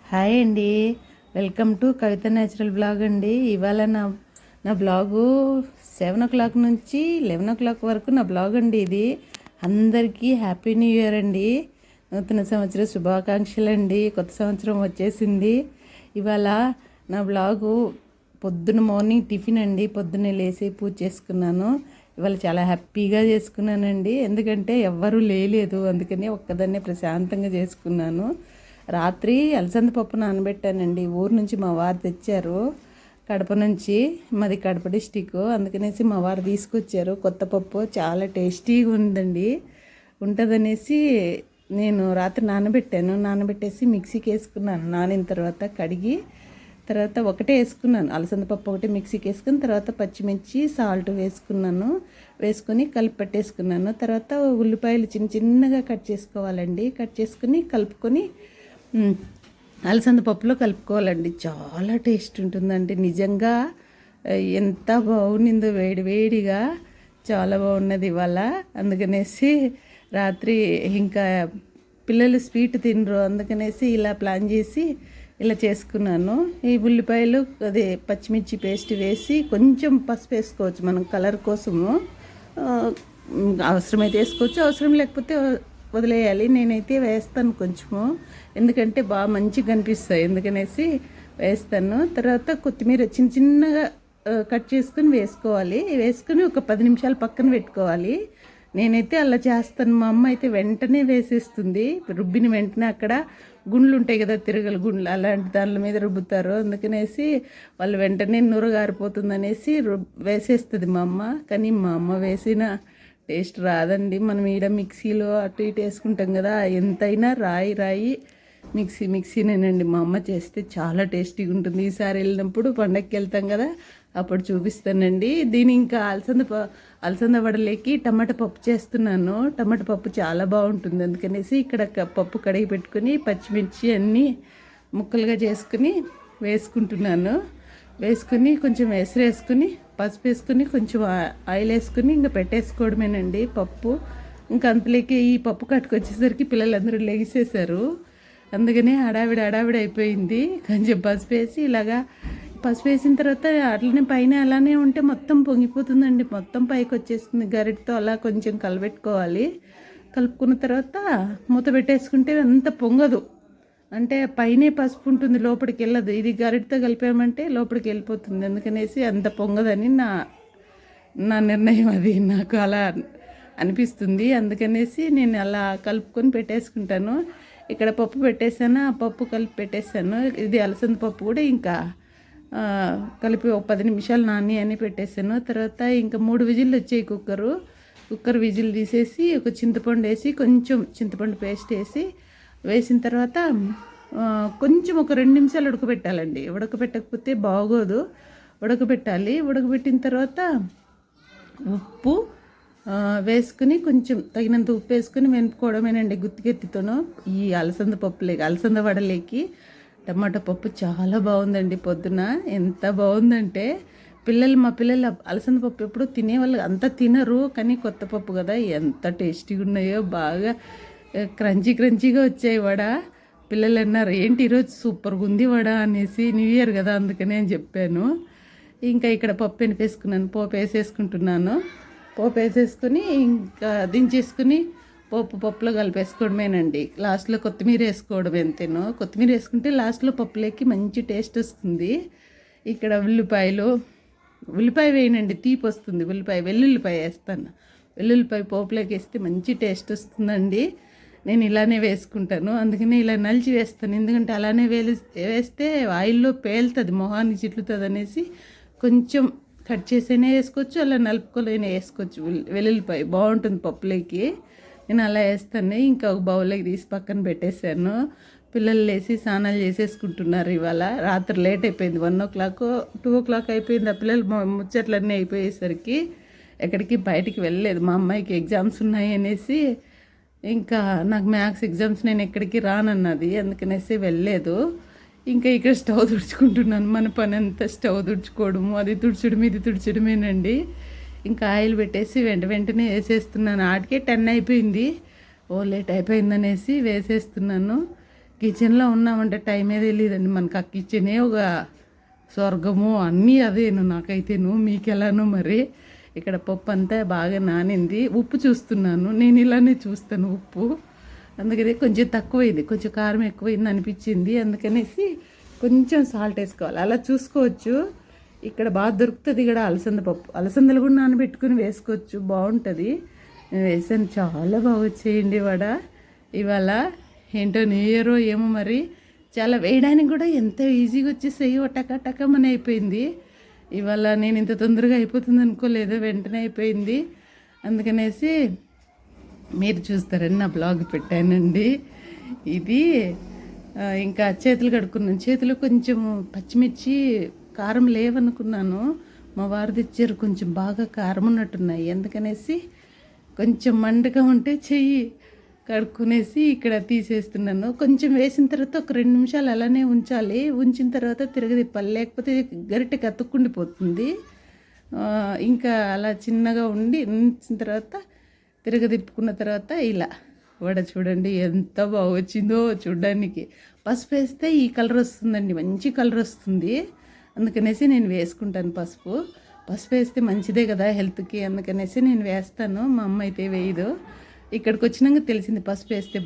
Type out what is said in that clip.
Hi అండి. Welcome to Kavitha natural blog అండి. ఇవాళ నా నా బ్లాగు 7 o'clock నుంచి 11 o'clock వరకు నా బ్లాగ్ అండి. ఇది అందరికీ హ్యాపీ న్యూ ఇయర్ అండి. నూతన సంవత్సర శుభాకాంక్షలు అండి. కొత్త సంవత్సరం వచ్చేసింది. ఇవాళ నా బ్లాగు పొద్దున మార్నింగ్ టిఫిన్ అండి. పొద్దున్నే లేచి పూజ చేసుకున్నాను. ఇవాళ చాలా హ్యాపీగా చేసుకున్నానండి. ఎందుకంటే ఎవ్వరూ లేలేదు, అందుకని ఒక్కదాన్నే ప్రశాంతంగా చేసుకున్నాను. రాత్రి అలసంద పప్పు నానబెట్టానండి. ఊరు నుంచి మా వారు తెచ్చారు, కడప నుంచి. మాది కడప డిస్టిక్, అందుకనేసి మా వారు తీసుకొచ్చారు. కొత్త పప్పు చాలా టేస్టీగా ఉందండి. ఉంటుందనేసి నేను రాత్రి నానబెట్టేసి మిక్సీకి వేసుకున్నాను. నానిన తర్వాత కడిగి తర్వాత ఒకటే వేసుకున్నాను. అలసంద పప్పు ఒకటి మిక్సీకి వేసుకుని తర్వాత పచ్చిమిర్చి సాల్ట్ వేసుకొని కలిపి పెట్టేసుకున్నాను. తర్వాత ఉల్లిపాయలు చిన్న చిన్నగా కట్ చేసుకోవాలండి. కట్ చేసుకుని కలుపుకొని అలసంద పప్పులో కలుపుకోవాలండి. చాలా టేస్ట్ ఉంటుందండి నిజంగా. ఎంత బాగుండిందో వేడిగా, చాలా బాగున్నది ఇవాళ. అందుకనేసి రాత్రి ఇంకా పిల్లలు స్వీట్ తినరు, అందుకనేసి ఇలా ప్లాన్ చేసి ఇలా చేసుకున్నాను. ఈ ఉల్లిపాయలు పచ్చిమిర్చి పేస్ట్ వేసి కొంచెం పసుపు వేసుకోవచ్చు మనం కలర్ కోసము. అవసరమైతే వేసుకోవచ్చు, అవసరం లేకపోతే వదిలేయాలి. నేనైతే వేస్తాను కొంచెము, ఎందుకంటే బాగా మంచిగా కనిపిస్తాయి, ఎందుకనేసి వేస్తాను. తర్వాత కొత్తిమీర చిన్న చిన్నగా కట్ చేసుకుని వేసుకుని ఒక 10 నిమిషాలు పక్కన పెట్టుకోవాలి. నేనైతే అలా చేస్తాను. మా అమ్మ అయితే వెంటనే వేసేస్తుంది. రుబ్బిన వెంటనే అక్కడ గుండ్లు ఉంటాయి కదా, తిరగల గుండ్లు, అలాంటి దాని మీద రుబ్బుతారు. అందుకనేసి వాళ్ళు వెంటనే నూరగారిపోతుందనేసి వేసేస్తుంది మా అమ్మ. కానీ మా అమ్మ వేసిన టేస్ట్ రాదండి. మనం ఈడ మిక్సీలో అటు ఇటు వేసుకుంటాం కదా, ఎంతైనా రాయి మిక్సీనేనండి. మా అమ్మ చేస్తే చాలా టేస్టీగా ఉంటుంది. ఈసారి వెళ్ళినప్పుడు పండగకి వెళ్తాం కదా, అప్పుడు చూపిస్తానండి. దీని ఇంకా అలసంద వడలేకి టమాటా పప్పు చేస్తున్నాను. టమాటా పప్పు చాలా బాగుంటుంది, అందుకనేసి ఇక్కడ పప్పు కడిగి పెట్టుకుని పచ్చిమిర్చి అన్నీ ముక్కలుగా చేసుకుని వేసుకుని కొంచెం వేసుకుని పసుపు వేసుకుని కొంచెం ఆయిల్ వేసుకుని ఇంకా పెట్టేసుకోవడమేనండి పప్పు. ఇంకా అంతలోకి ఈ పప్పు కట్టుకొచ్చేసరికి పిల్లలందరూ లెగిసేశారు, అందుకనే హడావిడి అయిపోయింది. కొంచెం పసుపు వేసిన తర్వాత అట్లనే పైన అలానే ఉంటే మొత్తం పొంగిపోతుందండి, మొత్తం పైకి వచ్చేస్తుంది. గరిటతో అలా కొంచెం కలుపుకున్న తర్వాత మూత పెట్టేసుకుంటే అంత పొంగదు. అంటే పైనే పసుపు ఉంటుంది, లోపలికి వెళ్ళదు. ఇది గరిటతో కలిపామంటే లోపలికి వెళ్ళిపోతుంది, అందుకనేసి అంత పొంగదని నా నిర్ణయం. అది నాకు అలా అనిపిస్తుంది, అందుకనేసి నేను అలా కలుపుకొని పెట్టేసుకుంటాను. ఇక్కడ పప్పు పెట్టేసాను, ఆ పప్పు కలిపి పెట్టేశాను. ఇది అలసంద పప్పు కూడా ఇంకా కలిపి ఒక 10 నిమిషాలు నాని అని పెట్టేశాను. తర్వాత ఇంకా 3 విజిల్లు వచ్చాయి. కుక్కర్ విజిల్ తీసేసి ఒక చింతపండు వేసి కొంచెం చింతపండు పేస్ట్ వేసిన తర్వాత కొంచెం ఒక 2 నిమిషాలు ఉడకబెట్టాలండి. ఉడకబెట్టకపోతే బాగోదు, ఉడకబెట్టిన తర్వాత ఉప్పు వేసుకుని కొంచెం తగినంత ఉప్పు వేసుకుని వెనుపుకోవడమేనండి గుత్తిగెత్తితోనూ. ఈ అలసంద వడలేకి టమాటా పప్పు చాలా బాగుందండి. పొద్దున ఎంత బాగుందంటే మా పిల్లలు అలసంద పప్పు ఎప్పుడు తినేవాళ్ళు అంత తినరు, కానీ కొత్త పప్పు కదా ఎంత టేస్టీగా ఉన్నాయో, బాగా క్రంచీగా వచ్చాయి వడ. పిల్లలు అన్నారు, ఏంటి ఈరోజు సూపర్గా ఉంది వడ అనేసి. న్యూ ఇయర్ కదా అందుకనే అని చెప్పాను. ఇంకా ఇక్కడ పోపు వేసేసుకుంటున్నాను. పోపు వేసేసుకుని ఇంకా దించేసుకుని పప్పులో కలిపేసుకోవడమేనండి. లాస్ట్లో కొత్తిమీర వేసుకోవడం ఎంతేనో. కొత్తిమీర వేసుకుంటే లాస్ట్లో పప్పులోకి మంచి టేస్ట్ వస్తుంది. ఇక్కడ ఉల్లిపాయ వేయనండి, తీపి వస్తుంది. వెల్లుల్లిపాయ వేస్తాను. వెల్లుల్లిపాయ పోపులోకి వేస్తే మంచి టేస్ట్ వస్తుందండి. నేను ఇలానే వేసుకుంటాను, అందుకని ఇలా నలిచి వేస్తాను. ఎందుకంటే అలానే వేస్తే ఆయిల్లో పేలుతుంది, మొహాన్ని చిట్లుతుంది అనేసి కొంచెం కట్ చేసైనా వేసుకోవచ్చు, అలా నలుపుకోలేనా వేసుకోవచ్చు. వెల్లుల్లిపాయ బాగుంటుంది పప్పులోకి. నేను అలా వేస్తాను. ఇంకా ఒక బౌల్లోకి తీసి పక్కన పెట్టేశాను. పిల్లలు లేచి స్నానాలు చేసేసుకుంటున్నారు. ఇవాళ రాత్రి లేట్ అయిపోయింది, 1 o'clock 2 o'clock అయిపోయింది. ఆ పిల్లలు ముచ్చట్లన్నీ అయిపోయేసరికి ఎక్కడికి బయటికి వెళ్ళలేదు. మా అమ్మాయికి ఎగ్జామ్స్ ఉన్నాయి అనేసి, ఇంకా నాకు మ్యాథ్స్ ఎగ్జామ్స్, నేను ఎక్కడికి రానన్నది, అందుకనేసి వెళ్ళలేదు. ఇంకా ఇక్కడ స్టవ్ తుడుచుకుంటున్నాను. మన పని అంతా స్టవ్ తుడుచుకోవడము, అది తుడుచడం ఇది తుడిచడమేనండి. ఇంకా ఆయిల్ పెట్టేసి వెంటనే వేసేస్తున్నాను. ఆటికే 10 అయిపోయింది. లేట్ అయిపోయిందనేసి వేసేస్తున్నాను. కిచెన్లో ఉన్నామంటే టైమే తెలియదండి మనకు. ఆ కిచెనే ఒక స్వర్గము, అన్నీ అదేను నాకైతేను. మీకు ఎలానో మరి. ఇక్కడ పప్పు అంతా బాగా నానింది. ఉప్పు చూస్తున్నాను, నేను ఇలానే చూస్తాను ఉప్పు. అందుకని కొంచెం తక్కువైంది, కొంచెం కారం ఎక్కువైంది అనిపించింది. అందుకనేసి కొంచెం సాల్ట్ వేసుకోవాలి, అలా చూసుకోవచ్చు. ఇక్కడ బాగా దొరుకుతుంది ఇక్కడ అలసంద పప్పు. అలసందలు కూడా నానబెట్టుకుని వేసుకోవచ్చు, బాగుంటుంది. నేను వేసాను, చాలా బాగా వచ్చేయండి వడ ఇవాళ. ఏంటో న్యూ ఇయర్ ఏమో మరి, చాలా వేయడానికి కూడా ఎంత ఈజీగా వచ్చేసాయి, టకమని అయిపోయింది. ఇవాళ నేను ఇంత తొందరగా అయిపోతుంది అనుకోలేదు, వెంటనే అయిపోయింది. అందుకనేసి మీరు చూస్తారని నా బ్లాగ్ పెట్టానండి. ఇది ఇంకా చేతులు కడుక్కున్నాను. చేతులు కొంచెం పచ్చిమిర్చి కారం లేవనుకున్నాను, మా వారు తెచ్చారు, కొంచెం బాగా కారం ఉన్నట్టున్నాయి. అందుకనేసి కొంచెం మంటగా ఉంటే చెయ్యి కడుక్కునేసి ఇక్కడ తీసేస్తున్నాను. కొంచెం వేసిన తర్వాత ఒక 2 నిమిషాలు అలానే ఉంచాలి, ఉంచిన తర్వాత తిరగదిప్పాలి, లేకపోతే గరిటెకి అతుక్కుండిపోతుంది. ఇంకా అలా చిన్నగా ఉంచిన తర్వాత తిరగదిప్పుకున్న తర్వాత ఇలా వడ చూడండి ఎంత బాగా వచ్చిందో చూడడానికి. పసుపు వేస్తే ఈ కలర్ వస్తుందండి, మంచి కలర్ వస్తుంది. అందుకనేసి నేను వేసుకుంటాను పసుపు. పసుపు వేస్తే మంచిదే కదా హెల్త్కి, అందుకనేసి నేను వేస్తాను. మా అమ్మ అయితే వేయదు. ఇక్కడికి వచ్చినాక తెలిసింది పసుపు వేస్తే